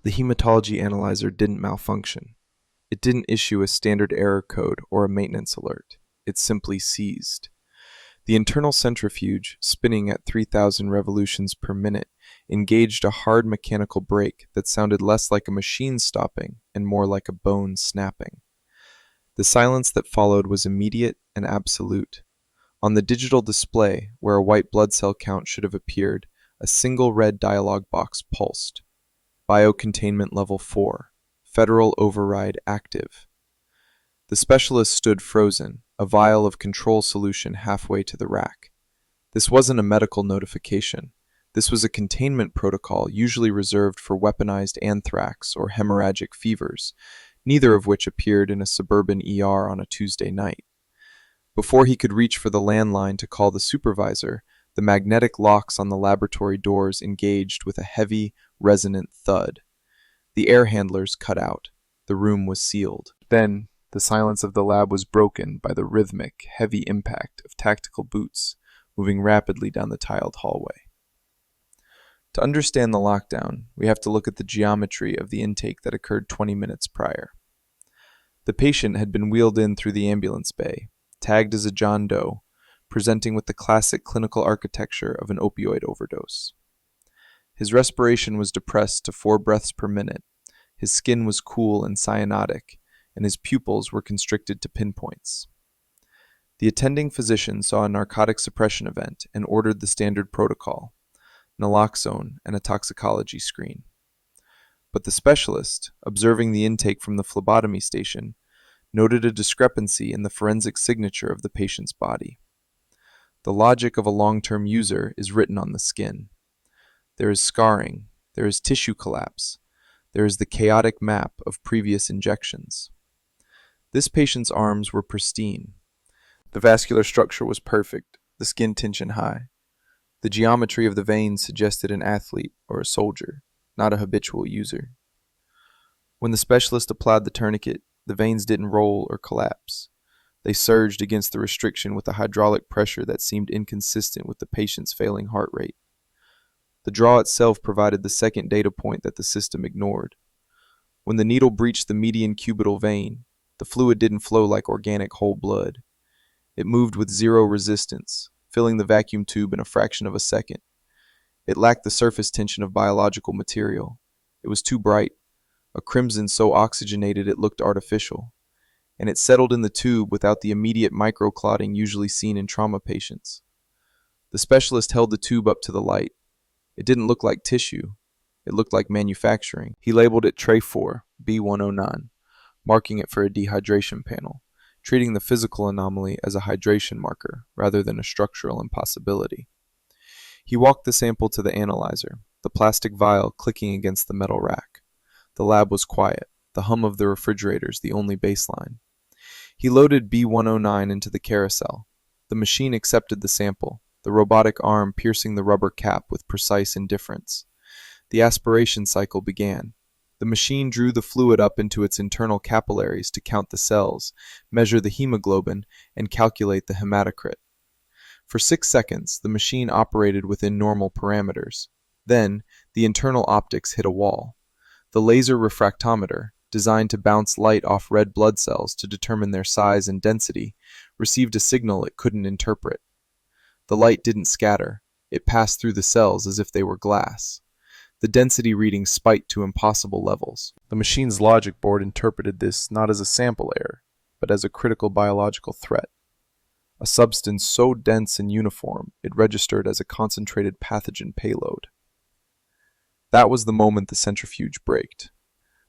The Hematology Analyzer didn't malfunction. It didn't issue a standard error code or a maintenance alert. It simply seized. The internal centrifuge, spinning at 3,000 revolutions per minute, engaged a hard mechanical brake that sounded less like a machine stopping and more like a bone snapping. The silence that followed was immediate and absolute. On the digital display, where a white blood cell count should have appeared, a single red dialog box pulsed. Biocontainment Level 4. Federal Override Active. The specialist stood frozen, a vial of control solution halfway to the rack. This wasn't a medical notification. This was a containment protocol usually reserved for weaponized anthrax or hemorrhagic fevers, neither of which appeared in a suburban ER on a Tuesday night. Before he could reach for the landline to call the supervisor, the magnetic locks on the laboratory doors engaged with a heavy, resonant thud. The air handlers cut out. The room was sealed. Then, the silence of the lab was broken by the rhythmic, heavy impact of tactical boots moving rapidly down the tiled hallway. To understand the lockdown, we have to look at the geometry of the intake that occurred 20 minutes prior. The patient had been wheeled in through the ambulance bay, tagged as a John Doe, presenting with the classic clinical architecture of an opioid overdose. His respiration was depressed to 4 breaths per minute, his skin was cool and cyanotic, and his pupils were constricted to pinpoints. The attending physician saw a narcotic suppression event and ordered the standard protocol, naloxone and a toxicology screen. But the specialist, observing the intake from the phlebotomy station, noted a discrepancy in the forensic signature of the patient's body. The logic of a long-term user is written on the skin. There is scarring, there is tissue collapse, there is the chaotic map of previous injections. This patient's arms were pristine. The vascular structure was perfect, the skin tension high. The geometry of the veins suggested an athlete or a soldier, not a habitual user. When the specialist applied the tourniquet, the veins didn't roll or collapse. They surged against the restriction with a hydraulic pressure that seemed inconsistent with the patient's failing heart rate. The draw itself provided the second data point that the system ignored. When the needle breached the median cubital vein, the fluid didn't flow like organic whole blood. It moved with zero resistance, filling the vacuum tube in a fraction of a second. It lacked the surface tension of biological material. It was too bright, a crimson so oxygenated it looked artificial, and it settled in the tube without the immediate microclotting usually seen in trauma patients. The specialist held the tube up to the light. It didn't look like tissue. It looked like manufacturing. He labeled it Tray 4, B109, marking it for a dehydration panel, treating the physical anomaly as a hydration marker rather than a structural impossibility. He walked the sample to the analyzer, the plastic vial clicking against the metal rack. The lab was quiet, the hum of the refrigerators the only baseline. He loaded B109 into the carousel. The machine accepted the sample, the robotic arm piercing the rubber cap with precise indifference. The aspiration cycle began. The machine drew the fluid up into its internal capillaries to count the cells, measure the hemoglobin, and calculate the hematocrit. For 6 seconds, the machine operated within normal parameters. Then, the internal optics hit a wall. The laser refractometer, designed to bounce light off red blood cells to determine their size and density, received a signal it couldn't interpret. The light didn't scatter. It passed through the cells as if they were glass. The density reading spiked to impossible levels. The machine's logic board interpreted this not as a sample error, but as a critical biological threat. A substance so dense and uniform, it registered as a concentrated pathogen payload. That was the moment the centrifuge braked.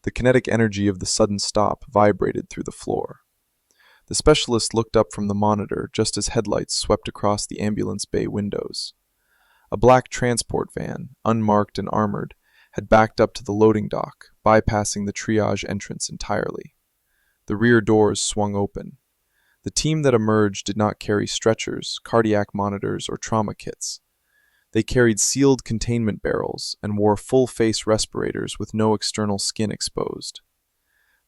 The kinetic energy of the sudden stop vibrated through the floor. The specialist looked up from the monitor just as headlights swept across the ambulance bay windows. A black transport van, unmarked and armored, had backed up to the loading dock, bypassing the triage entrance entirely. The rear doors swung open. The team that emerged did not carry stretchers, cardiac monitors, or trauma kits. They carried sealed containment barrels and wore full-face respirators with no external skin exposed.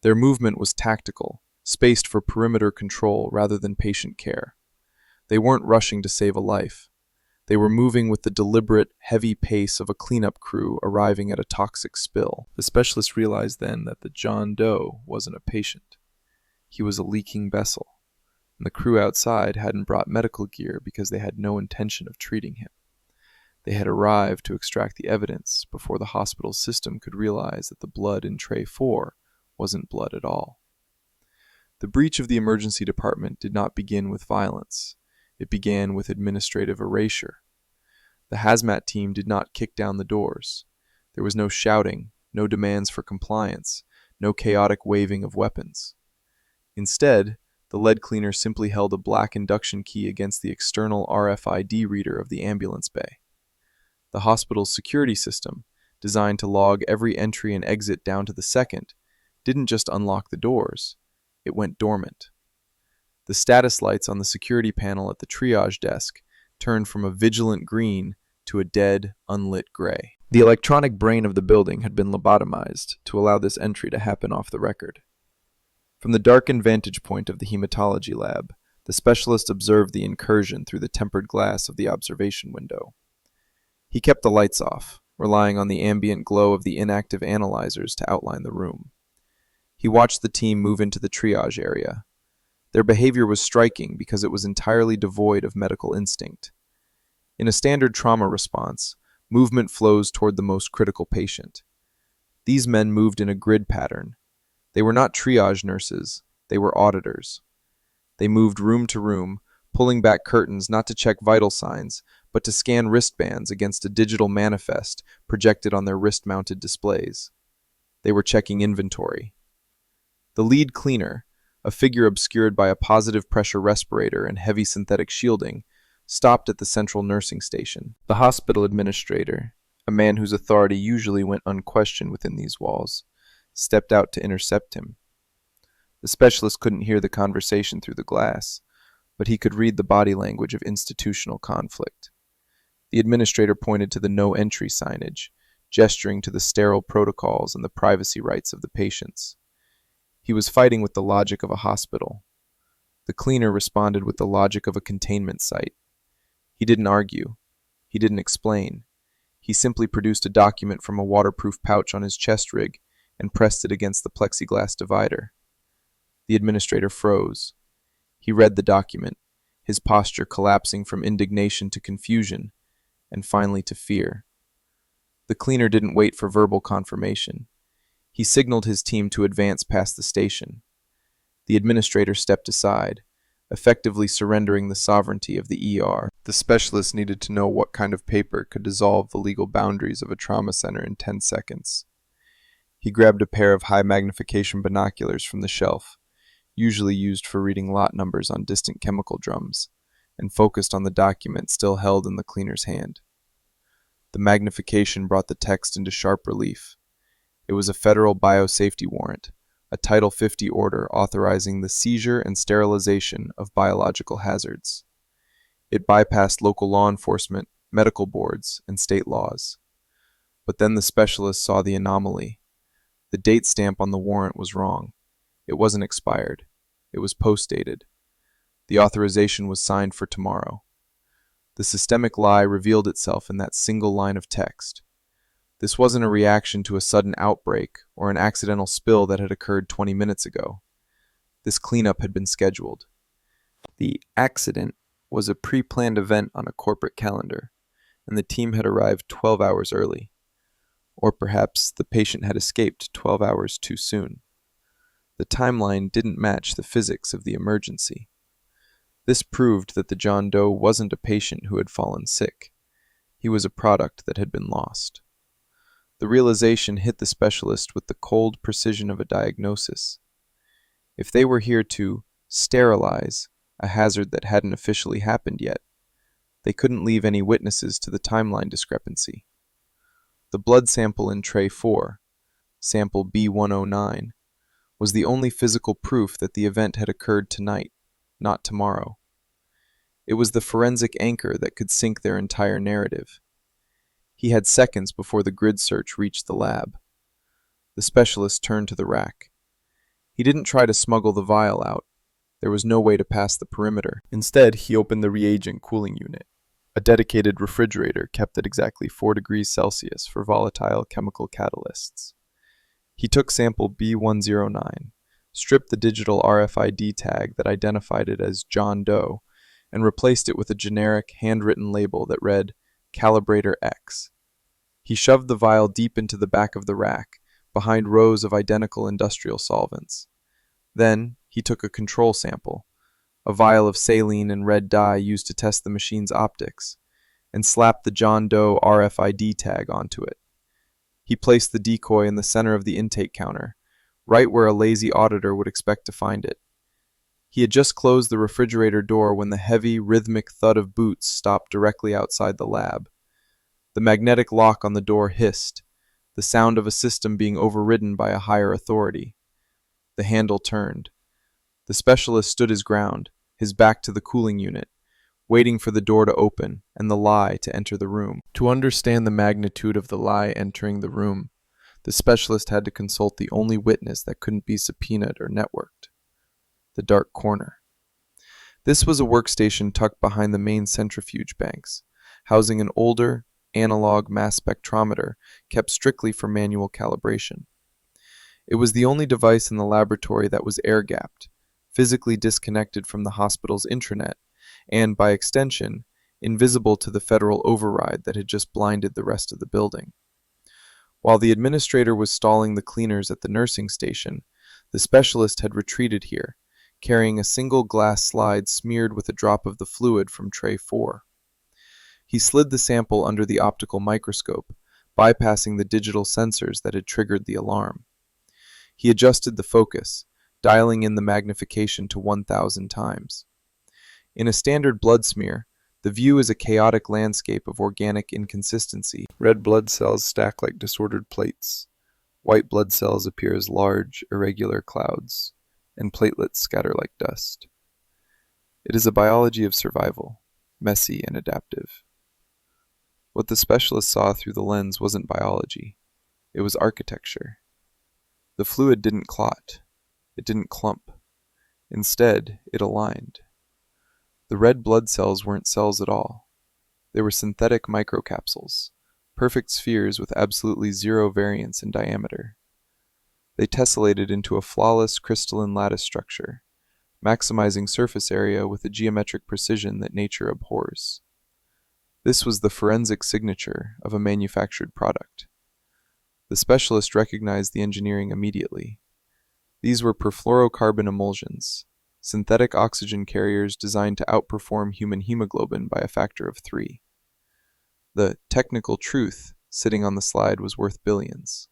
Their movement was tactical, spaced for perimeter control rather than patient care. They weren't rushing to save a life. They were moving with the deliberate, heavy pace of a cleanup crew arriving at a toxic spill. The specialist realized then that the John Doe wasn't a patient. He was a leaking vessel, and the crew outside hadn't brought medical gear because they had no intention of treating him. They had arrived to extract the evidence before the hospital system could realize that the blood in tray 4 wasn't blood at all. The breach of the emergency department did not begin with violence. It began with administrative erasure. The Hazmat team did not kick down the doors. There was no shouting, no demands for compliance, no chaotic waving of weapons. Instead, the lead cleaner simply held a black induction key against the external RFID reader of the ambulance bay. The hospital's security system, designed to log every entry and exit down to the second, didn't just unlock the doors, it went dormant. The status lights on the security panel at the triage desk turned from a vigilant green to a dead, unlit gray. The electronic brain of the building had been lobotomized to allow this entry to happen off the record. From the darkened vantage point of the hematology lab, the specialist observed the incursion through the tempered glass of the observation window. He kept the lights off, relying on the ambient glow of the inactive analyzers to outline the room. He watched the team move into the triage area. Their behavior was striking because it was entirely devoid of medical instinct. In a standard trauma response, movement flows toward the most critical patient. These men moved in a grid pattern. They were not triage nurses, they were auditors. They moved room to room, pulling back curtains not to check vital signs, but to scan wristbands against a digital manifest projected on their wrist-mounted displays. They were checking inventory. The lead cleaner, a figure obscured by a positive pressure respirator and heavy synthetic shielding, stopped at the central nursing station. The hospital administrator, a man whose authority usually went unquestioned within these walls, stepped out to intercept him. The specialist couldn't hear the conversation through the glass, but he could read the body language of institutional conflict. The administrator pointed to the no entry signage, gesturing to the sterile protocols and the privacy rights of the patients. He was fighting with the logic of a hospital. The cleaner responded with the logic of a containment site. He didn't argue. He didn't explain. He simply produced a document from a waterproof pouch on his chest rig and pressed it against the plexiglass divider. The administrator froze. He read the document, his posture collapsing from indignation to confusion, and finally to fear. The cleaner didn't wait for verbal confirmation. He signaled his team to advance past the station. The administrator stepped aside, effectively surrendering the sovereignty of the ER. The specialist needed to know what kind of paper could dissolve the legal boundaries of a trauma center in 10 seconds. He grabbed a pair of high-magnification binoculars from the shelf, usually used for reading lot numbers on distant chemical drums, and focused on the document still held in the cleaner's hand. The magnification brought the text into sharp relief. It was a federal biosafety warrant, a Title 50 order authorizing the seizure and sterilization of biological hazards. It bypassed local law enforcement, medical boards, and state laws. But then the specialist saw the anomaly. The date stamp on the warrant was wrong. It wasn't expired. It was post-dated. The authorization was signed for tomorrow. The systemic lie revealed itself in that single line of text. This wasn't a reaction to a sudden outbreak or an accidental spill that had occurred 20 minutes ago. This cleanup had been scheduled. The accident was a pre-planned event on a corporate calendar, and the team had arrived 12 hours early. Or perhaps the patient had escaped 12 hours too soon. The timeline didn't match the physics of the emergency. This proved that the John Doe wasn't a patient who had fallen sick. He was a product that had been lost. The realization hit the specialist with the cold precision of a diagnosis. If they were here to sterilize a hazard that hadn't officially happened yet, they couldn't leave any witnesses to the timeline discrepancy. The blood sample in tray 4, sample B109, was the only physical proof that the event had occurred tonight, not tomorrow. It was the forensic anchor that could sink their entire narrative. He had seconds before the grid search reached the lab. The specialist turned to the rack. He didn't try to smuggle the vial out. There was no way to pass the perimeter. Instead, he opened the reagent cooling unit. A dedicated refrigerator kept at exactly 4 degrees Celsius for volatile chemical catalysts. He took sample B109, stripped the digital RFID tag that identified it as John Doe, and replaced it with a generic, handwritten label that read Calibrator X. He shoved the vial deep into the back of the rack, behind rows of identical industrial solvents. Then, he took a control sample, a vial of saline and red dye used to test the machine's optics, and slapped the John Doe RFID tag onto it. He placed the decoy in the center of the intake counter, right where a lazy auditor would expect to find it. He had just closed the refrigerator door when the heavy, rhythmic thud of boots stopped directly outside the lab. The magnetic lock on the door hissed, the sound of a system being overridden by a higher authority. The handle turned. The specialist stood his ground, his back to the cooling unit, waiting for the door to open and the lie to enter the room. To understand the magnitude of the lie entering the room, the specialist had to consult the only witness that couldn't be subpoenaed or networked: the dark corner. This was a workstation tucked behind the main centrifuge banks, housing an older, analog mass spectrometer kept strictly for manual calibration. It was the only device in the laboratory that was air-gapped, physically disconnected from the hospital's intranet, and, by extension, invisible to the federal override that had just blinded the rest of the building. While the administrator was stalling the cleaners at the nursing station, the specialist had retreated here, carrying a single glass slide smeared with a drop of the fluid from tray 4. He slid the sample under the optical microscope, bypassing the digital sensors that had triggered the alarm. He adjusted the focus, dialing in the magnification to 1,000 times. In a standard blood smear, the view is a chaotic landscape of organic inconsistency. Red blood cells stack like disordered plates. White blood cells appear as large, irregular clouds, and platelets scatter like dust. It is a biology of survival, messy and adaptive. What the specialist saw through the lens wasn't biology. It was architecture. The fluid didn't clot. It didn't clump. Instead, it aligned. The red blood cells weren't cells at all. They were synthetic microcapsules, perfect spheres with absolutely zero variance in diameter. They tessellated into a flawless crystalline lattice structure, maximizing surface area with a geometric precision that nature abhors. This was the forensic signature of a manufactured product. The specialist recognized the engineering immediately. These were perfluorocarbon emulsions, synthetic oxygen carriers designed to outperform human hemoglobin by a factor of 3. The technical truth sitting on the slide was worth billions.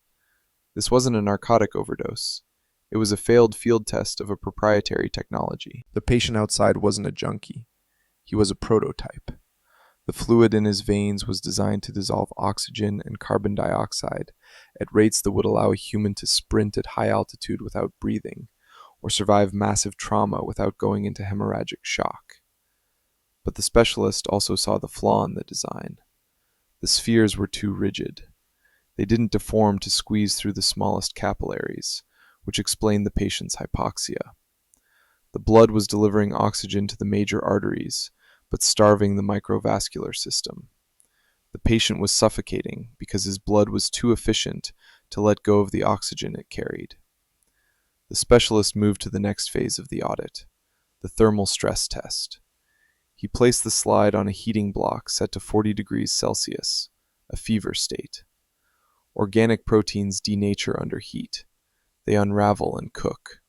This wasn't a narcotic overdose. It was a failed field test of a proprietary technology. The patient outside wasn't a junkie. He was a prototype. The fluid in his veins was designed to dissolve oxygen and carbon dioxide at rates that would allow a human to sprint at high altitude without breathing, or survive massive trauma without going into hemorrhagic shock. But the specialist also saw the flaw in the design. The spheres were too rigid. They didn't deform to squeeze through the smallest capillaries, which explained the patient's hypoxia. The blood was delivering oxygen to the major arteries, but starving the microvascular system. The patient was suffocating because his blood was too efficient to let go of the oxygen it carried. The specialist moved to the next phase of the audit, the thermal stress test. He placed the slide on a heating block set to 40 degrees Celsius, a fever state. Organic proteins denature under heat. They unravel and cook.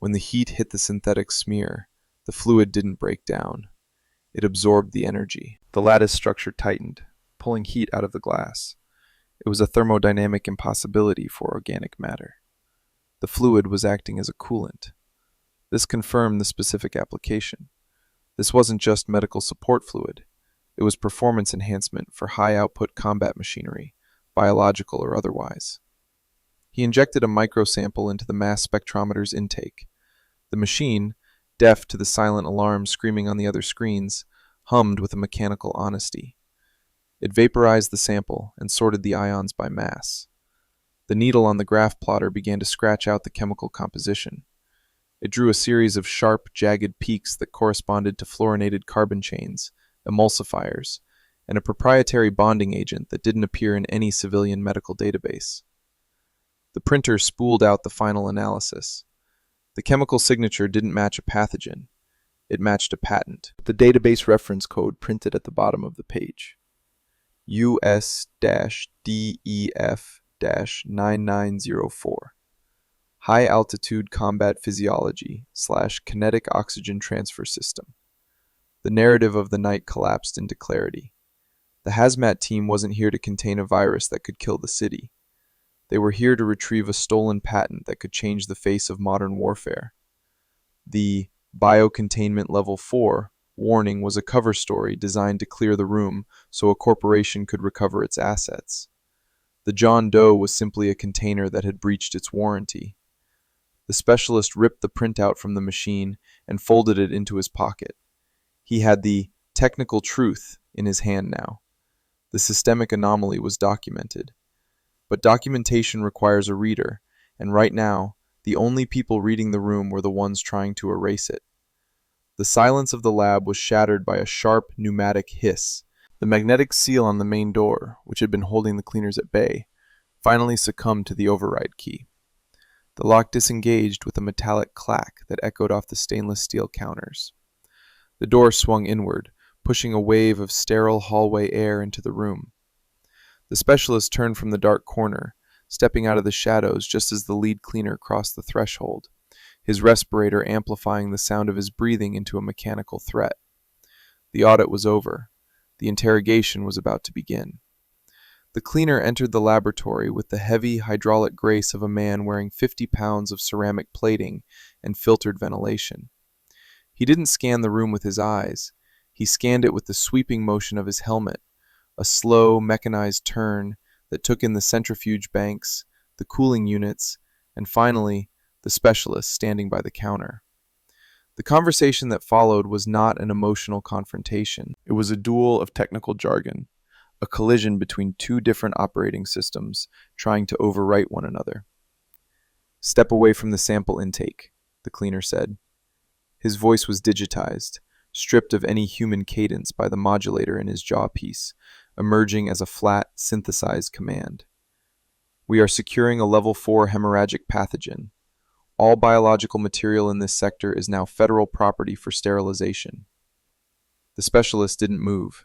When the heat hit the synthetic smear, the fluid didn't break down. It absorbed the energy. The lattice structure tightened, pulling heat out of the glass. It was a thermodynamic impossibility for organic matter. The fluid was acting as a coolant. This confirmed the specific application. This wasn't just medical support fluid. It was performance enhancement for high-output combat machinery, biological or otherwise. He injected a microsample into the mass spectrometer's intake. The machine, deaf to the silent alarm screaming on the other screens, hummed with a mechanical honesty. It vaporized the sample and sorted the ions by mass. The needle on the graph plotter began to scratch out the chemical composition. It drew a series of sharp, jagged peaks that corresponded to fluorinated carbon chains, emulsifiers, and a proprietary bonding agent that didn't appear in any civilian medical database. The printer spooled out the final analysis. The chemical signature didn't match a pathogen. It matched a patent. The database reference code printed at the bottom of the page. US-DEF-9904. High Altitude Combat Physiology / Kinetic Oxygen Transfer System. The narrative of the night collapsed into clarity. The Hazmat team wasn't here to contain a virus that could kill the city. They were here to retrieve a stolen patent that could change the face of modern warfare. The Biocontainment Level 4 warning was a cover story designed to clear the room so a corporation could recover its assets. The John Doe was simply a container that had breached its warranty. The specialist ripped the printout from the machine and folded it into his pocket. He had the technical truth in his hand now. The systemic anomaly was documented. But documentation requires a reader, and right now, the only people reading the room were the ones trying to erase it. The silence of the lab was shattered by a sharp pneumatic hiss. The magnetic seal on the main door, which had been holding the cleaners at bay, finally succumbed to the override key. The lock disengaged with a metallic clack that echoed off the stainless steel counters. The door swung inward, pushing a wave of sterile hallway air into the room. The specialist turned from the dark corner, stepping out of the shadows just as the lead cleaner crossed the threshold, his respirator amplifying the sound of his breathing into a mechanical threat. The audit was over. The interrogation was about to begin. The cleaner entered the laboratory with the heavy hydraulic grace of a man wearing 50 pounds of ceramic plating and filtered ventilation. He didn't scan the room with his eyes. He scanned it with the sweeping motion of his helmet, a slow, mechanized turn that took in the centrifuge banks, the cooling units, and finally, the specialist standing by the counter. The conversation that followed was not an emotional confrontation. It was a duel of technical jargon, a collision between two different operating systems trying to overwrite one another. "Step away from the sample intake," the cleaner said. His voice was digitized, stripped of any human cadence by the modulator in his jawpiece, emerging as a flat, synthesized command. "We are securing a level 4 hemorrhagic pathogen. All biological material in this sector is now federal property for sterilization." The specialist didn't move.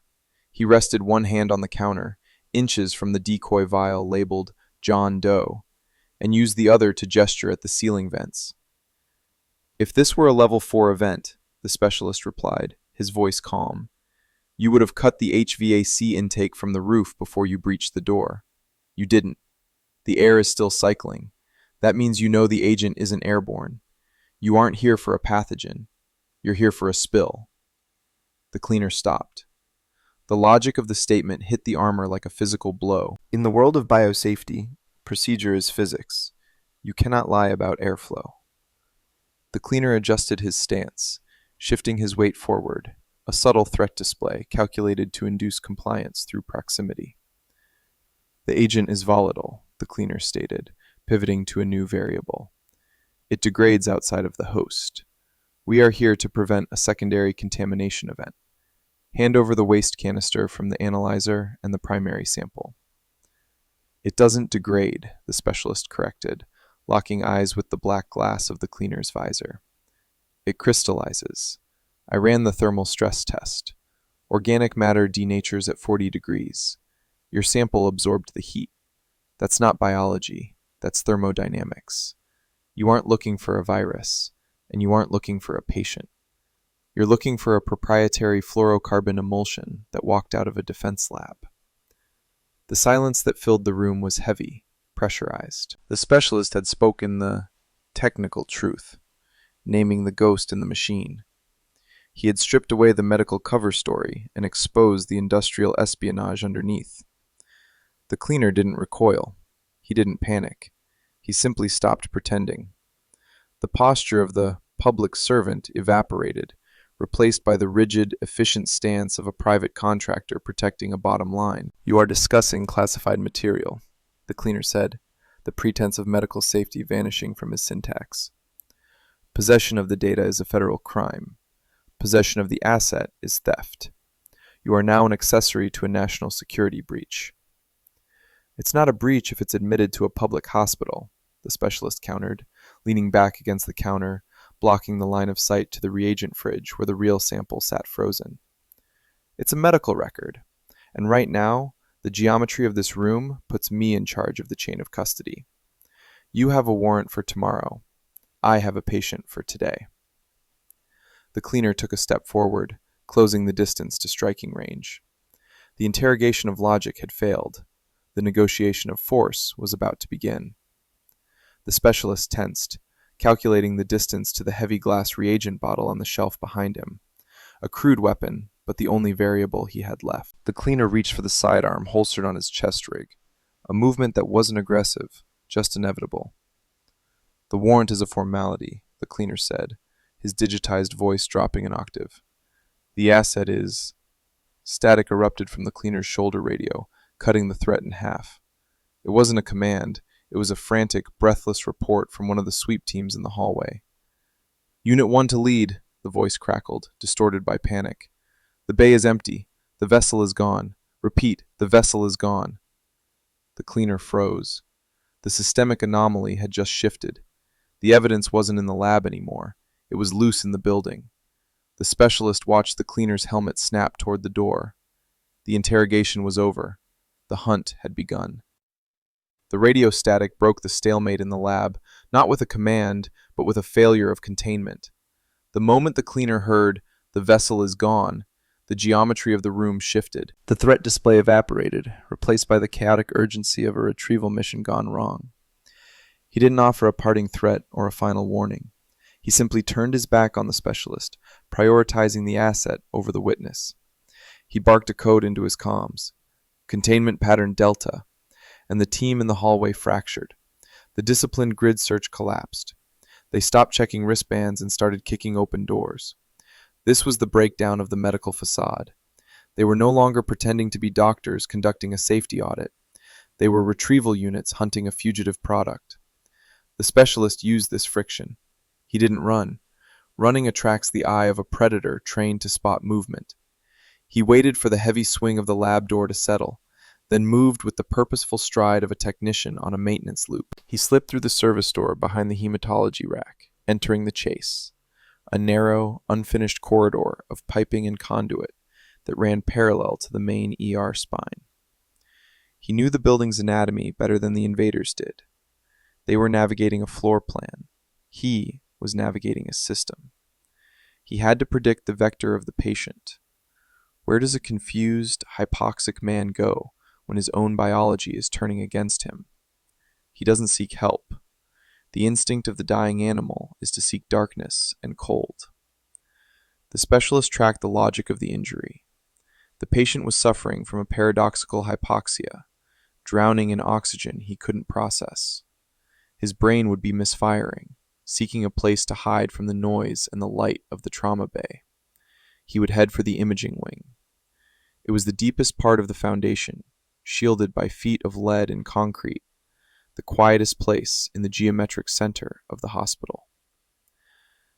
He rested one hand on the counter, inches from the decoy vial labeled John Doe, and used the other to gesture at the ceiling vents. "If this were a level 4 event," the specialist replied, his voice calm, "you would have cut the HVAC intake from the roof before you breached the door. You didn't. The air is still cycling. That means you know the agent isn't airborne. You aren't here for a pathogen. You're here for a spill." The cleaner stopped. The logic of the statement hit the armor like a physical blow. In the world of biosafety, procedure is physics. You cannot lie about airflow. The cleaner adjusted his stance, shifting his weight forward, a subtle threat display calculated to induce compliance through proximity. "The agent is volatile," the cleaner stated, pivoting to a new variable. "It degrades outside of the host. We are here to prevent a secondary contamination event. Hand over the waste canister from the analyzer and the primary sample." "It doesn't degrade," the specialist corrected, locking eyes with the black glass of the cleaner's visor. "It crystallizes. I ran the thermal stress test. Organic matter denatures at 40 degrees. Your sample absorbed the heat. That's not biology. That's thermodynamics. You aren't looking for a virus, and you aren't looking for a patient. You're looking for a proprietary fluorocarbon emulsion that walked out of a defense lab." The silence that filled the room was heavy, pressurized. The specialist had spoken the technical truth, naming the ghost in the machine. He had stripped away the medical cover story and exposed the industrial espionage underneath. The cleaner didn't recoil. He didn't panic. He simply stopped pretending. The posture of the public servant evaporated, replaced by the rigid, efficient stance of a private contractor protecting a bottom line. "You are discussing classified material," the cleaner said, the pretense of medical safety vanishing from his syntax. "Possession of the data is a federal crime. Possession of the asset is theft. You are now an accessory to a national security breach. It's not a breach if it's admitted to a public hospital, the specialist countered, leaning back against the counter, blocking the line of sight to the reagent fridge where the real sample sat frozen. It's a medical record, and right now, the geometry of this room puts me in charge of the chain of custody. You have a warrant for tomorrow. I have a patient for today. The cleaner took a step forward, closing the distance to striking range. The interrogation of logic had failed. The negotiation of force was about to begin. The specialist tensed, calculating the distance to the heavy glass reagent bottle on the shelf behind him. A crude weapon, but the only variable he had left. The cleaner reached for the sidearm holstered on his chest rig, a movement that wasn't aggressive, just inevitable. The warrant is a formality, the cleaner said, his digitized voice dropping an octave. The asset is... Static erupted from the cleaner's shoulder radio, cutting the threat in half. It wasn't a command, it was a frantic, breathless report from one of the sweep teams in the hallway. Unit 1 to lead, the voice crackled, distorted by panic. The bay is empty. The vessel is gone. Repeat, the vessel is gone. The cleaner froze. The systemic anomaly had just shifted. The evidence wasn't in the lab anymore. It was loose in the building. The specialist watched the cleaner's helmet snap toward the door. The interrogation was over. The hunt had begun. The radio static broke the stalemate in the lab, not with a command, but with a failure of containment. The moment the cleaner heard, "The vessel is gone," the geometry of the room shifted. The threat display evaporated, replaced by the chaotic urgency of a retrieval mission gone wrong. He didn't offer a parting threat or a final warning. He simply turned his back on the specialist, prioritizing the asset over the witness. He barked a code into his comms. Containment pattern Delta, and the team in the hallway fractured. The disciplined grid search collapsed. They stopped checking wristbands and started kicking open doors. This was the breakdown of the medical facade. They were no longer pretending to be doctors conducting a safety audit. They were retrieval units hunting a fugitive product. The specialist used this friction. He didn't run. Running attracts the eye of a predator trained to spot movement. He waited for the heavy swing of the lab door to settle, then moved with the purposeful stride of a technician on a maintenance loop. He slipped through the service door behind the hematology rack, entering the chase, a narrow, unfinished corridor of piping and conduit that ran parallel to the main ER spine. He knew the building's anatomy better than the invaders did. They were navigating a floor plan. He was navigating a system. He had to predict the vector of the patient. Where does a confused, hypoxic man go when his own biology is turning against him? He doesn't seek help. The instinct of the dying animal is to seek darkness and cold. The specialist tracked the logic of the injury. The patient was suffering from a paradoxical hypoxia, drowning in oxygen he couldn't process. His brain would be misfiring, seeking a place to hide from the noise and the light of the trauma bay. He would head for the imaging wing. It was the deepest part of the foundation, shielded by feet of lead and concrete, the quietest place in the geometric center of the hospital.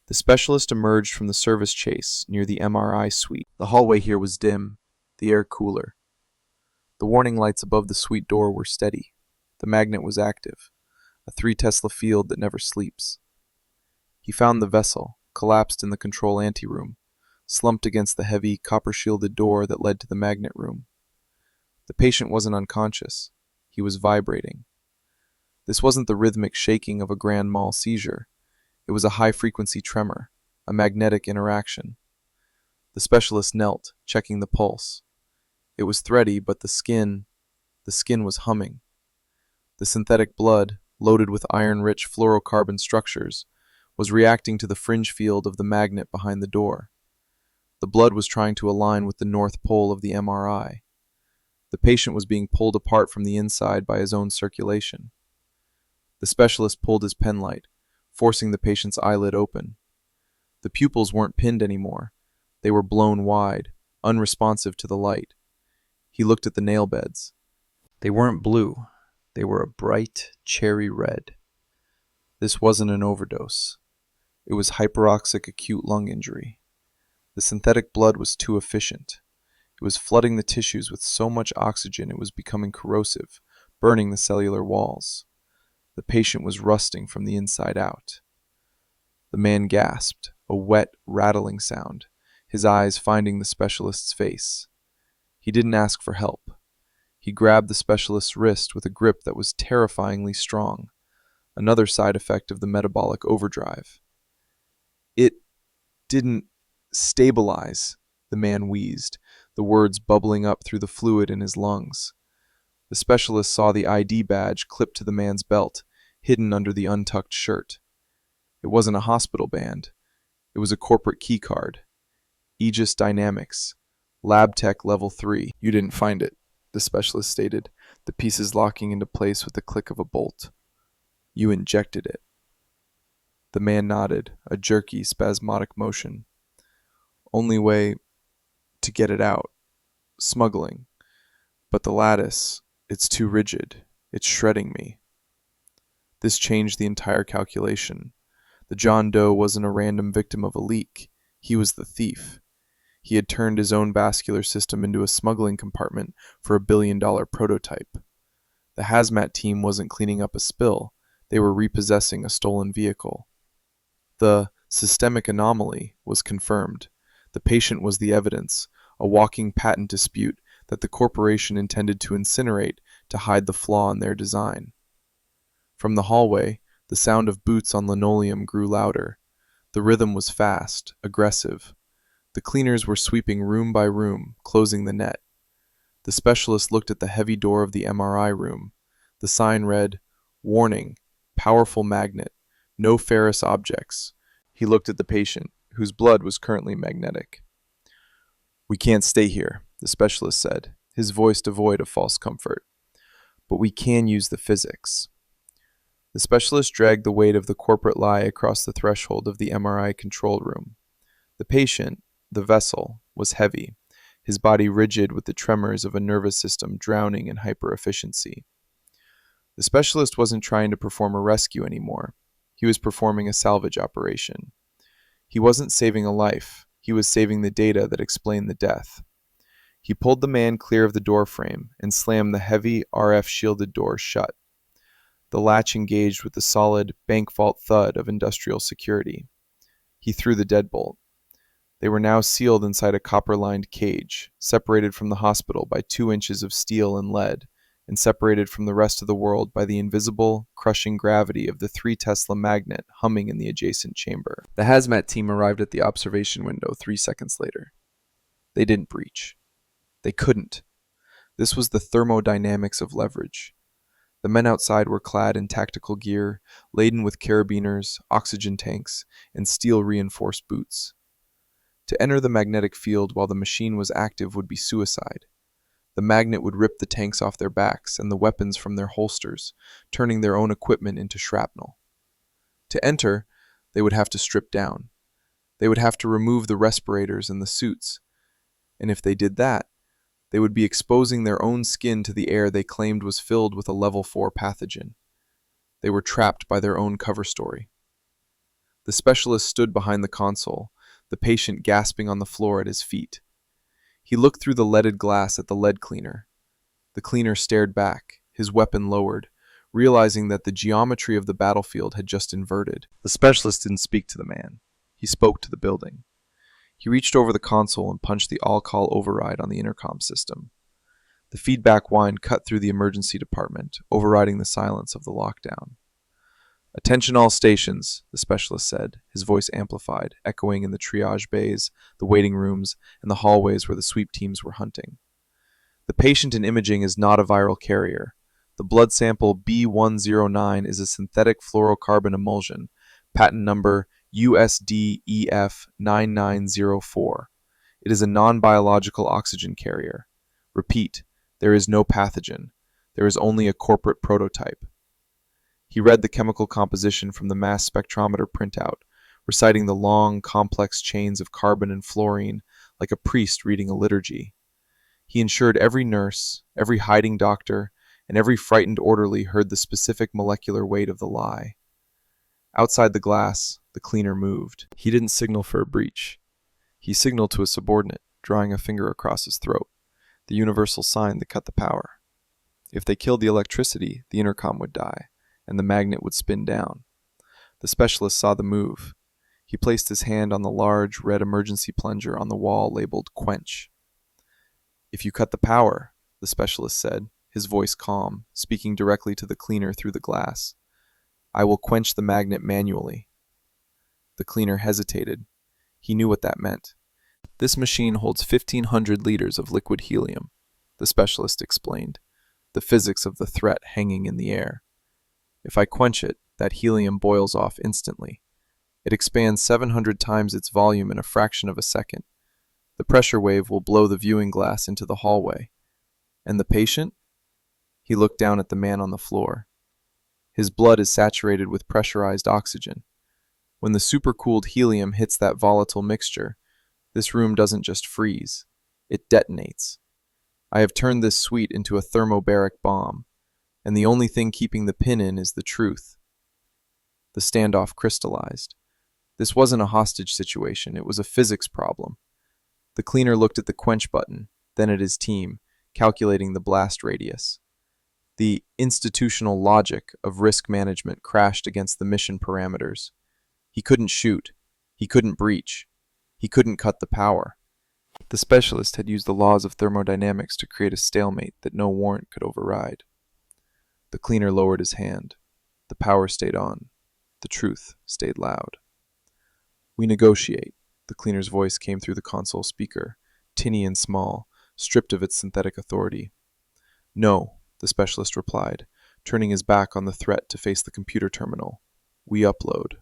The specialist emerged from the service chase near the MRI suite. The hallway here was dim, the air cooler. The warning lights above the suite door were steady. The magnet was active, a 3 Tesla field that never sleeps. He found the vessel, collapsed in the control anteroom, slumped against the heavy, copper-shielded door that led to the magnet room. The patient wasn't unconscious. He was vibrating. This wasn't the rhythmic shaking of a grand mal seizure. It was a high-frequency tremor, a magnetic interaction. The specialist knelt, checking the pulse. It was thready, but the skin was humming. The synthetic blood, loaded with iron-rich fluorocarbon structures, was reacting to the fringe field of the magnet behind the door. The blood was trying to align with the north pole of the MRI. The patient was being pulled apart from the inside by his own circulation. The specialist pulled his penlight, forcing the patient's eyelid open. The pupils weren't pinned anymore. They were blown wide, unresponsive to the light. He looked at the nail beds. They weren't blue. They were a bright cherry red. This wasn't an overdose. It was hyperoxic acute lung injury. The synthetic blood was too efficient. It was flooding the tissues with so much oxygen it was becoming corrosive, burning the cellular walls. The patient was rusting from the inside out. The man gasped, a wet, rattling sound, his eyes finding the specialist's face. He didn't ask for help. He grabbed the specialist's wrist with a grip that was terrifyingly strong, another side effect of the metabolic overdrive. It didn't stabilize, the man wheezed, the words bubbling up through the fluid in his lungs. The specialist saw the ID badge clipped to the man's belt, hidden under the untucked shirt. It wasn't a hospital band. It was a corporate key card. Aegis Dynamics, Lab Tech Level 3. You didn't find it, the specialist stated, the pieces locking into place with the click of a bolt. You injected it. The man nodded, a jerky, spasmodic motion. Only way to get it out. Smuggling. But the lattice, it's too rigid. It's shredding me. This changed the entire calculation. The John Doe wasn't a random victim of a leak. He was the thief. He had turned his own vascular system into a smuggling compartment for $1 billion prototype. The Hazmat team wasn't cleaning up a spill. They were repossessing a stolen vehicle. The systemic anomaly was confirmed. The patient was the evidence, a walking patent dispute that the corporation intended to incinerate to hide the flaw in their design. From the hallway, the sound of boots on linoleum grew louder. The rhythm was fast, aggressive. The cleaners were sweeping room by room, closing the net. The specialist looked at the heavy door of the MRI room. The sign read, "Warning, powerful magnet, no ferrous objects." He looked at the patient, whose blood was currently magnetic. "We can't stay here," the specialist said, his voice devoid of false comfort. "But we can use the physics." The specialist dragged the weight of the corporate lie across the threshold of the MRI control room. The patient, the vessel, was heavy, his body rigid with the tremors of a nervous system drowning in hyper-efficiency. The specialist wasn't trying to perform a rescue anymore. He was performing a salvage operation. He wasn't saving a life. He was saving the data that explained the death. He pulled the man clear of the door frame and slammed the heavy RF-shielded door shut. The latch engaged with the solid, bank vault thud of industrial security. He threw the deadbolt. They were now sealed inside a copper-lined cage, separated from the hospital by 2 inches of steel and lead, and separated from the rest of the world by the invisible, crushing gravity of the 3 Tesla magnet humming in the adjacent chamber. The Hazmat team arrived at the observation window 3 seconds later. They didn't breach. They couldn't. This was the thermodynamics of leverage. The men outside were clad in tactical gear, laden with carabiners, oxygen tanks, and steel-reinforced boots. To enter the magnetic field while the machine was active would be suicide. The magnet would rip the tanks off their backs and the weapons from their holsters, turning their own equipment into shrapnel. To enter, they would have to strip down. They would have to remove the respirators and the suits. And if they did that, they would be exposing their own skin to the air they claimed was filled with a level 4 pathogen. They were trapped by their own cover story. The specialist stood behind the console, the patient gasping on the floor at his feet. He looked through the leaded glass at the lead cleaner. The cleaner stared back, his weapon lowered, realizing that the geometry of the battlefield had just inverted. The specialist didn't speak to the man. He spoke to the building. He reached over the console and punched the all-call override on the intercom system. The feedback whine cut through the emergency department, overriding the silence of the lockdown. "Attention all stations," the specialist said, his voice amplified, echoing in the triage bays, the waiting rooms, and the hallways where the sweep teams were hunting. "The patient in imaging is not a viral carrier. The blood sample B109 is a synthetic fluorocarbon emulsion, patent number USDEF9904. It is a non-biological oxygen carrier. Repeat, there is no pathogen. There is only a corporate prototype." He read the chemical composition from the mass spectrometer printout, reciting the long, complex chains of carbon and fluorine like a priest reading a liturgy. He ensured every nurse, every hiding doctor, and every frightened orderly heard the specific molecular weight of the lie. Outside the glass, the cleaner moved. He didn't signal for a breach. He signaled to a subordinate, drawing a finger across his throat, the universal sign that cut the power. If they killed the electricity, the intercom would die, and the magnet would spin down. The specialist saw the move. He placed his hand on the large, red emergency plunger on the wall labeled Quench. "If you cut the power," the specialist said, his voice calm, speaking directly to the cleaner through the glass, "I will quench the magnet manually." The cleaner hesitated. He knew what that meant. "This machine holds 1,500 liters of liquid helium," the specialist explained, the physics of the threat hanging in the air. "If I quench it, that helium boils off instantly. It expands 700 times its volume in a fraction of a second. The pressure wave will blow the viewing glass into the hallway. And the patient?" He looked down at the man on the floor. "His blood is saturated with pressurized oxygen. When the supercooled helium hits that volatile mixture, this room doesn't just freeze, it detonates. I have turned this suite into a thermobaric bomb, and the only thing keeping the pin in is the truth." The standoff crystallized. This wasn't a hostage situation, it was a physics problem. The cleaner looked at the quench button, then at his team, calculating the blast radius. The institutional logic of risk management crashed against the mission parameters. He couldn't shoot. He couldn't breach. He couldn't cut the power. The specialist had used the laws of thermodynamics to create a stalemate that no warrant could override. The cleaner lowered his hand. The power stayed on. The truth stayed loud. "We negotiate." The cleaner's voice came through the console speaker, tinny and small, stripped of its synthetic authority. "No," the specialist replied, turning his back on the threat to face the computer terminal. "We upload."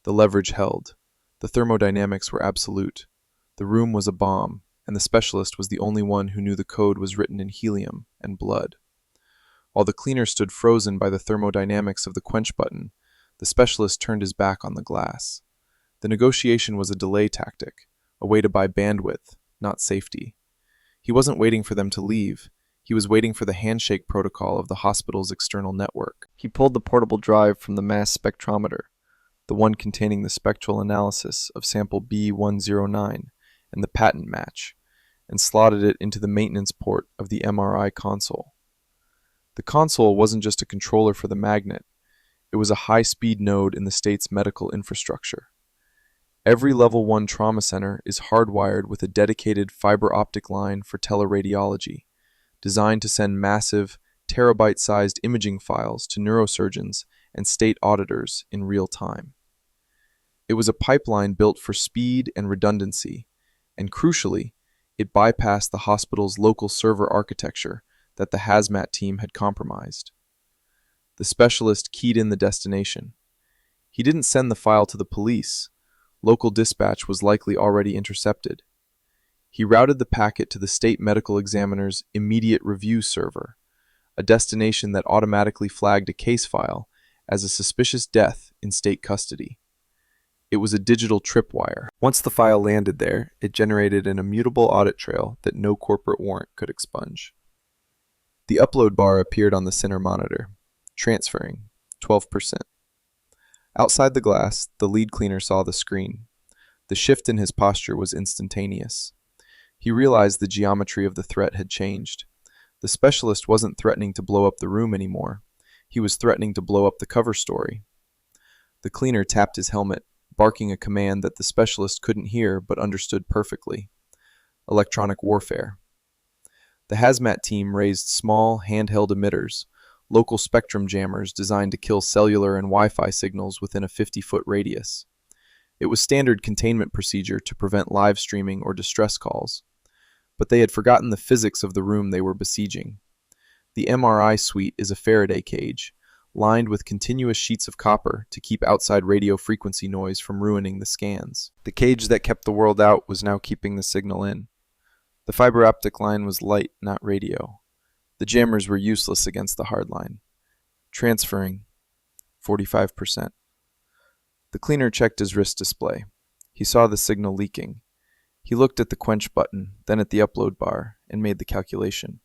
The leverage held. The thermodynamics were absolute. The room was a bomb, and the specialist was the only one who knew the code was written in helium and blood. While the cleaner stood frozen by the thermodynamics of the quench button, the specialist turned his back on the glass. The negotiation was a delay tactic, a way to buy bandwidth, not safety. He wasn't waiting for them to leave. He was waiting for the handshake protocol of the hospital's external network. He pulled the portable drive from the mass spectrometer, the one containing the spectral analysis of sample B109 and the patent match, and slotted it into the maintenance port of the MRI console. The console wasn't just a controller for the magnet. It was a high-speed node in the state's medical infrastructure. Every Level 1 trauma center is hardwired with a dedicated fiber optic line for teleradiology, designed to send massive, terabyte-sized imaging files to neurosurgeons and state auditors in real time. It was a pipeline built for speed and redundancy, and crucially, it bypassed the hospital's local server architecture that the Hazmat team had compromised. The specialist keyed in the destination. He didn't send the file to the police. Local dispatch was likely already intercepted. He routed the packet to the state medical examiner's immediate review server, a destination that automatically flagged a case file as a suspicious death in state custody. It was a digital tripwire. Once the file landed there, it generated an immutable audit trail that no corporate warrant could expunge. The upload bar appeared on the center monitor, transferring 12%. Outside the glass, the lead cleaner saw the screen. The shift in his posture was instantaneous. He realized the geometry of the threat had changed. The specialist wasn't threatening to blow up the room anymore. He was threatening to blow up the cover story. The cleaner tapped his helmet, barking a command that the specialist couldn't hear but understood perfectly. Electronic warfare. The Hazmat team raised small, handheld emitters, local spectrum jammers designed to kill cellular and Wi-Fi signals within a 50-foot radius. It was standard containment procedure to prevent live streaming or distress calls. But they had forgotten the physics of the room they were besieging. The MRI suite is a Faraday cage, lined with continuous sheets of copper to keep outside radio frequency noise from ruining the scans. The cage that kept the world out was now keeping the signal in. The fiber optic line was light, not radio. The jammers were useless against the hard line. Transferring 45%. The cleaner checked his wrist display. He saw the signal leaking. He looked at the quench button, then at the upload bar, and made the calculation.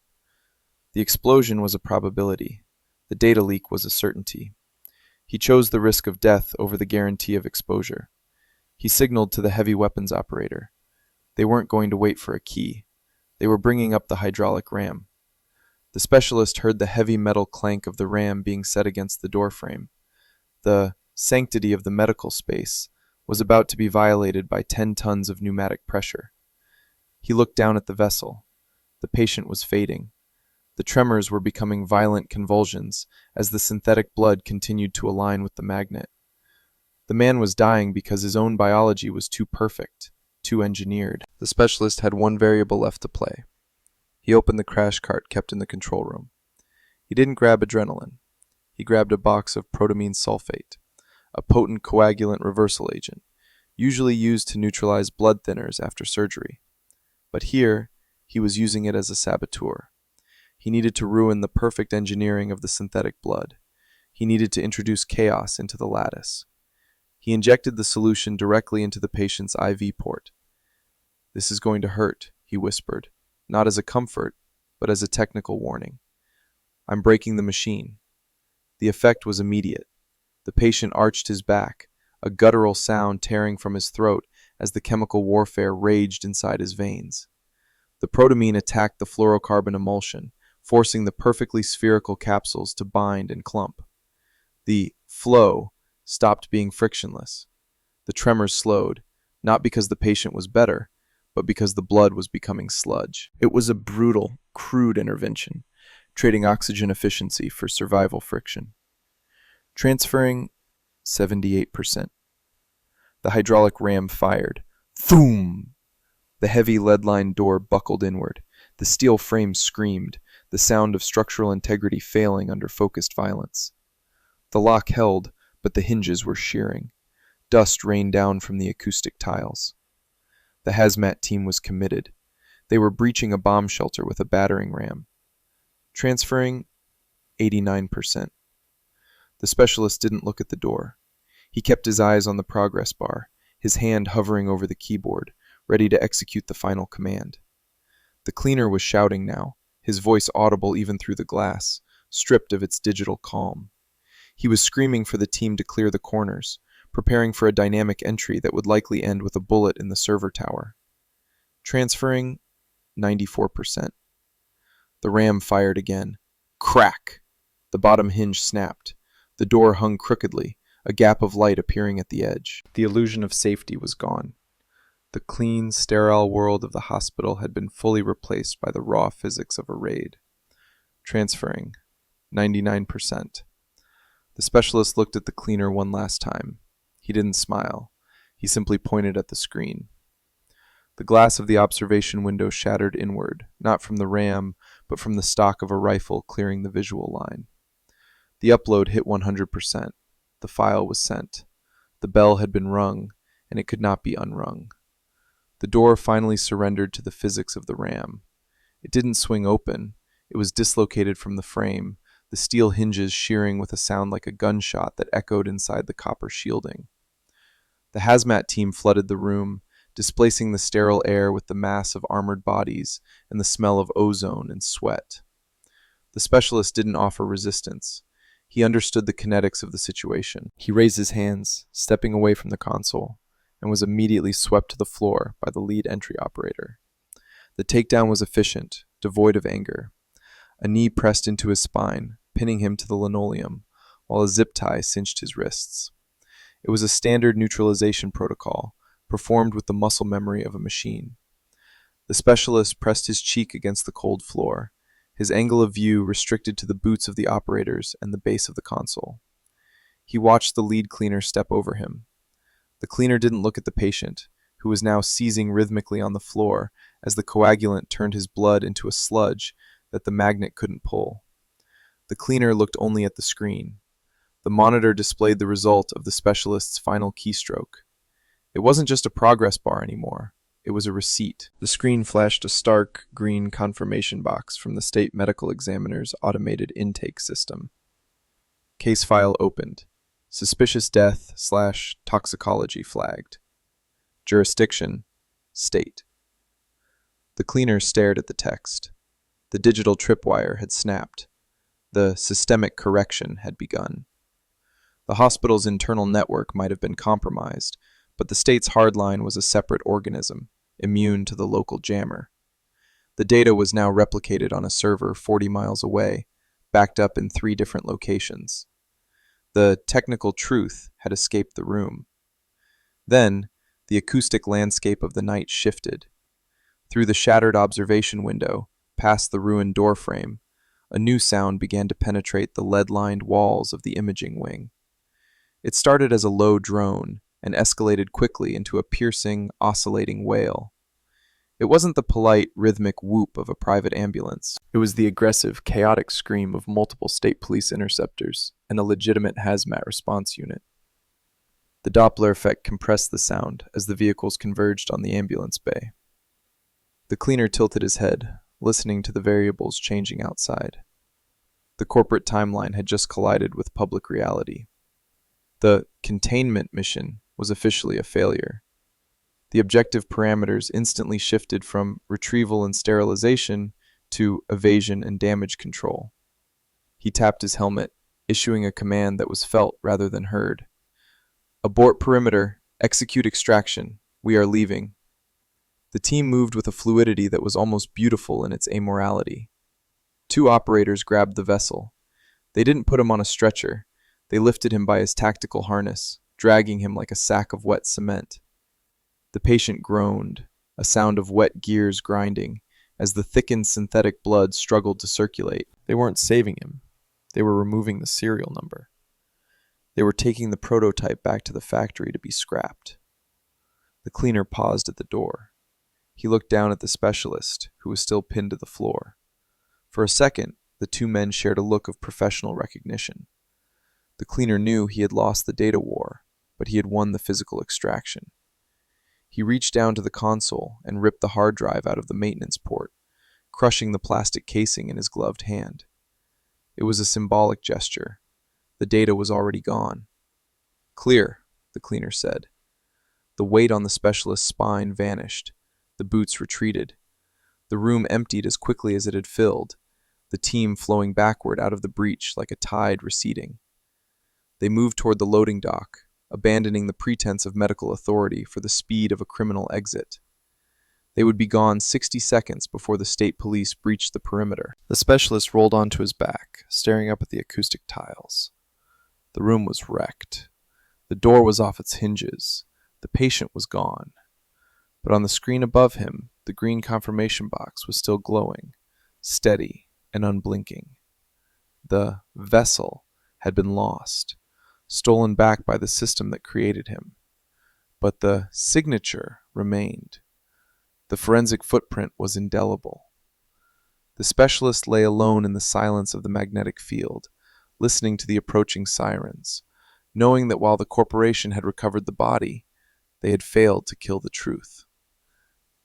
The explosion was a probability. The data leak was a certainty. He chose the risk of death over the guarantee of exposure. He signaled to the heavy weapons operator. They weren't going to wait for a key. They were bringing up the hydraulic ram. The specialist heard the heavy metal clank of the ram being set against the doorframe. The sanctity of the medical space was about to be violated by 10 tons of pneumatic pressure. He looked down at the vessel. The patient was fading. The tremors were becoming violent convulsions as the synthetic blood continued to align with the magnet. The man was dying because his own biology was too perfect, too engineered. The specialist had one variable left to play. He opened the crash cart kept in the control room. He didn't grab adrenaline. He grabbed a box of protamine sulfate, a potent coagulant reversal agent, usually used to neutralize blood thinners after surgery. But here, he was using it as a saboteur. He needed to ruin the perfect engineering of the synthetic blood. He needed to introduce chaos into the lattice. He injected the solution directly into the patient's IV port. "This is going to hurt," he whispered, not as a comfort, but as a technical warning. "I'm breaking the machine." The effect was immediate. The patient arched his back, a guttural sound tearing from his throat as the chemical warfare raged inside his veins. The protamine attacked the fluorocarbon emulsion, forcing the perfectly spherical capsules to bind and clump. The flow stopped being frictionless. The tremors slowed, not because the patient was better, but because the blood was becoming sludge. It was a brutal, crude intervention, trading oxygen efficiency for survival friction. Transferring 78%. The hydraulic ram fired. Thoom! The heavy lead-lined door buckled inward. The steel frame screamed, the sound of structural integrity failing under focused violence. The lock held, but the hinges were shearing. Dust rained down from the acoustic tiles. The hazmat team was committed. They were breaching a bomb shelter with a battering ram. Transferring 89%. The specialist didn't look at the door. He kept his eyes on the progress bar, his hand hovering over the keyboard, ready to execute the final command. The cleaner was shouting now, his voice audible even through the glass, stripped of its digital calm. He was screaming for the team to clear the corners, preparing for a dynamic entry that would likely end with a bullet in the server tower. Transferring 94%. The ram fired again. Crack! The bottom hinge snapped. The door hung crookedly, a gap of light appearing at the edge. The illusion of safety was gone. The clean, sterile world of the hospital had been fully replaced by the raw physics of a raid. Transferring 99%. The specialist looked at the cleaner one last time. He didn't smile. He simply pointed at the screen. The glass of the observation window shattered inward, not from the ram, but from the stock of a rifle clearing the visual line. The upload hit 100%. The file was sent. The bell had been rung, and it could not be unrung. The door finally surrendered to the physics of the ram. It didn't swing open. It was dislocated from the frame, the steel hinges shearing with a sound like a gunshot that echoed inside the copper shielding. The hazmat team flooded the room, displacing the sterile air with the mass of armored bodies and the smell of ozone and sweat. The specialist didn't offer resistance. He understood the kinetics of the situation. He raised his hands, stepping away from the console, and was immediately swept to the floor by the lead entry operator. The takedown was efficient, devoid of anger. A knee pressed into his spine, pinning him to the linoleum, while a zip tie cinched his wrists. It was a standard neutralization protocol, performed with the muscle memory of a machine. The specialist pressed his cheek against the cold floor, his angle of view restricted to the boots of the operators and the base of the console. He watched the lead cleaner step over him. The cleaner didn't look at the patient, who was now seizing rhythmically on the floor as the coagulant turned his blood into a sludge that the magnet couldn't pull. The cleaner looked only at the screen. The monitor displayed the result of the specialist's final keystroke. It wasn't just a progress bar anymore. It was a receipt. The screen flashed a stark, green confirmation box from the state medical examiner's automated intake system. Case file opened. Suspicious death/toxicology flagged. Jurisdiction: state. The cleaner stared at the text. The digital tripwire had snapped. The systemic correction had begun. The hospital's internal network might have been compromised, but the state's hardline was a separate organism, immune to the local jammer. The data was now replicated on a server 40 miles away, backed up in 3 different locations. The technical truth had escaped the room. Then, the acoustic landscape of the night shifted. Through the shattered observation window, past the ruined doorframe, a new sound began to penetrate the lead-lined walls of the imaging wing. It started as a low drone and escalated quickly into a piercing, oscillating wail. It wasn't the polite, rhythmic whoop of a private ambulance. It was the aggressive, chaotic scream of multiple state police interceptors and a legitimate Hazmat response unit. The Doppler effect compressed the sound as the vehicles converged on the ambulance bay. The cleaner tilted his head, listening to the variables changing outside. The corporate timeline had just collided with public reality. The containment mission was officially a failure. The objective parameters instantly shifted from retrieval and sterilization to evasion and damage control. He tapped his helmet, issuing a command that was felt rather than heard. "Abort perimeter, execute extraction. We are leaving." The team moved with a fluidity that was almost beautiful in its amorality. 2 operators grabbed the vessel. They didn't put him on a stretcher. They lifted him by his tactical harness, dragging him like a sack of wet cement. The patient groaned, a sound of wet gears grinding, as the thickened synthetic blood struggled to circulate. They weren't saving him. They were removing the serial number. They were taking the prototype back to the factory to be scrapped. The cleaner paused at the door. He looked down at the specialist, who was still pinned to the floor. For a second, the 2 men shared a look of professional recognition. The cleaner knew he had lost the data war, but he had won the physical extraction. He reached down to the console and ripped the hard drive out of the maintenance port, crushing the plastic casing in his gloved hand. It was a symbolic gesture. The data was already gone. "Clear," the cleaner said. The weight on the specialist's spine vanished. The boots retreated. The room emptied as quickly as it had filled, the team flowing backward out of the breach like a tide receding. They moved toward the loading dock, abandoning the pretense of medical authority for the speed of a criminal exit. They would be gone 60 seconds before the state police breached the perimeter. The specialist rolled onto his back, staring up at the acoustic tiles. The room was wrecked. The door was off its hinges. The patient was gone. But on the screen above him, the green confirmation box was still glowing, steady and unblinking. The vessel had been lost, stolen back by the system that created him. But the signature remained. The forensic footprint was indelible. The specialist lay alone in the silence of the magnetic field, listening to the approaching sirens, knowing that while the corporation had recovered the body, they had failed to kill the truth.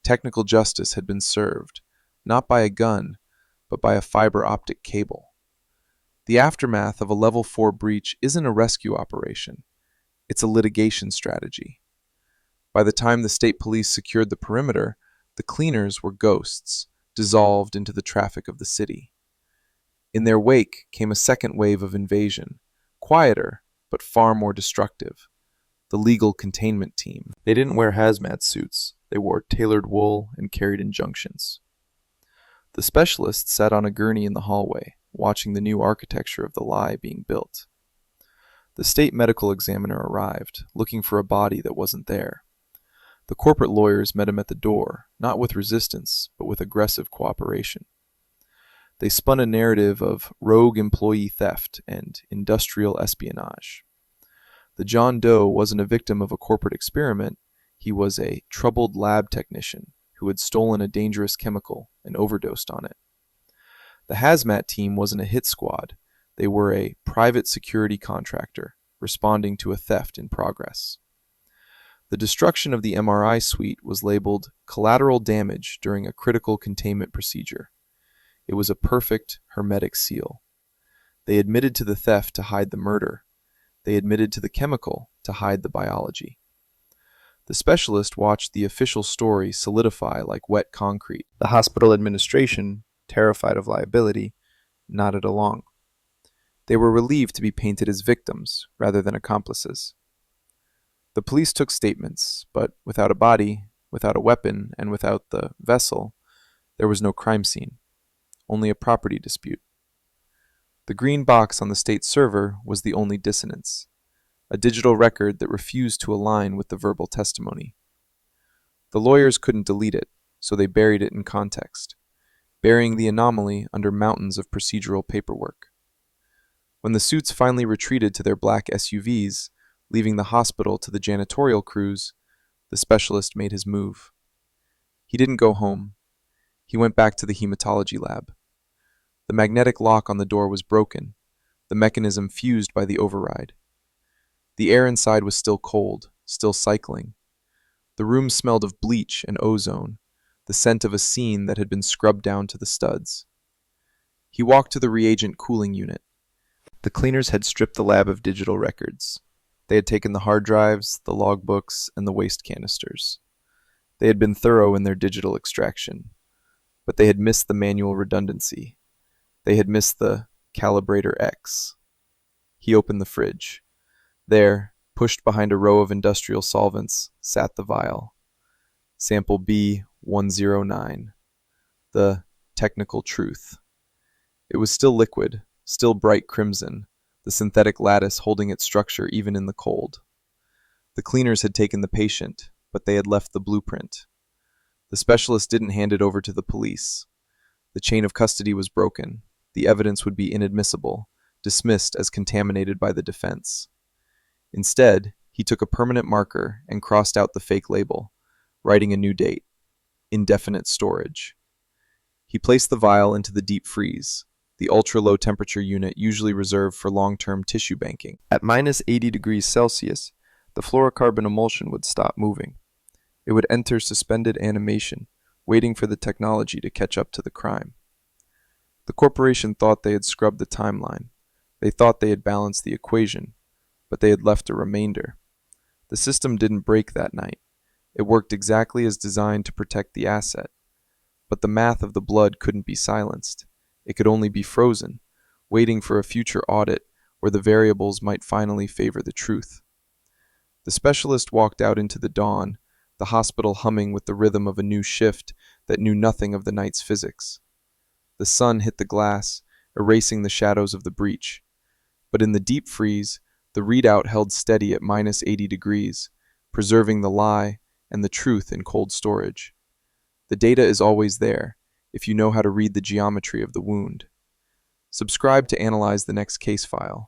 Technical justice had been served, not by a gun, but by a fiber optic cable. The aftermath of a level 4 breach isn't a rescue operation. It's a litigation strategy. By the time the state police secured the perimeter, the cleaners were ghosts, dissolved into the traffic of the city. In their wake came a second wave of invasion, quieter, but far more destructive. The legal containment team. They didn't wear hazmat suits. They wore tailored wool and carried injunctions. The specialist sat on a gurney in the hallway, watching the new architecture of the lie being built. The state medical examiner arrived, looking for a body that wasn't there. The corporate lawyers met him at the door, not with resistance, but with aggressive cooperation. They spun a narrative of rogue employee theft and industrial espionage. The John Doe wasn't a victim of a corporate experiment. He was a troubled lab technician who had stolen a dangerous chemical and overdosed on it. The Hazmat team wasn't a hit squad. They were a private security contractor responding to a theft in progress. The destruction of the MRI suite was labeled collateral damage during a critical containment procedure. It was a perfect hermetic seal. They admitted to the theft to hide the murder. They admitted to the chemical to hide the biology. The specialist watched the official story solidify like wet concrete. The hospital administration, terrified of liability, nodded along. They were relieved to be painted as victims rather than accomplices. The police took statements, but without a body, without a weapon, and without the vessel, there was no crime scene, only a property dispute. The green box on the state server was the only dissonance, a digital record that refused to align with the verbal testimony. The lawyers couldn't delete it, so they buried it in context, burying the anomaly under mountains of procedural paperwork. When the suits finally retreated to their black SUVs, leaving the hospital to the janitorial crews, the specialist made his move. He didn't go home. He went back to the hematology lab. The magnetic lock on the door was broken, the mechanism fused by the override. The air inside was still cold, still cycling. The room smelled of bleach and ozone, the scent of a scene that had been scrubbed down to the studs. He walked to the reagent cooling unit. The cleaners had stripped the lab of digital records. They had taken the hard drives, the logbooks, and the waste canisters. They had been thorough in their digital extraction, but they had missed the manual redundancy. They had missed the calibrator X. He opened the fridge. There, pushed behind a row of industrial solvents, sat the vial. Sample B109. The technical truth. It was still liquid, still bright crimson, the synthetic lattice holding its structure even in the cold. The cleaners had taken the patient, but they had left the blueprint. The specialist didn't hand it over to the police. The chain of custody was broken. The evidence would be inadmissible, dismissed as contaminated by the defense. Instead, he took a permanent marker and crossed out the fake label, writing a new date: indefinite storage. He placed the vial into the deep freeze, the ultra-low temperature unit usually reserved for long-term tissue banking. At minus 80 degrees Celsius, the fluorocarbon emulsion would stop moving. It would enter suspended animation, waiting for the technology to catch up to the crime. The corporation thought they had scrubbed the timeline. They thought they had balanced the equation, but they had left a remainder. The system didn't break that night. It worked exactly as designed to protect the asset. But the math of the blood couldn't be silenced. It could only be frozen, waiting for a future audit where the variables might finally favor the truth. The specialist walked out into the dawn, the hospital humming with the rhythm of a new shift that knew nothing of the night's physics. The sun hit the glass, erasing the shadows of the breach. But in the deep freeze, the readout held steady at minus 80 degrees, preserving the lie and the truth in cold storage. The data is always there, if you know how to read the geometry of the wound. Subscribe to analyze the next case file.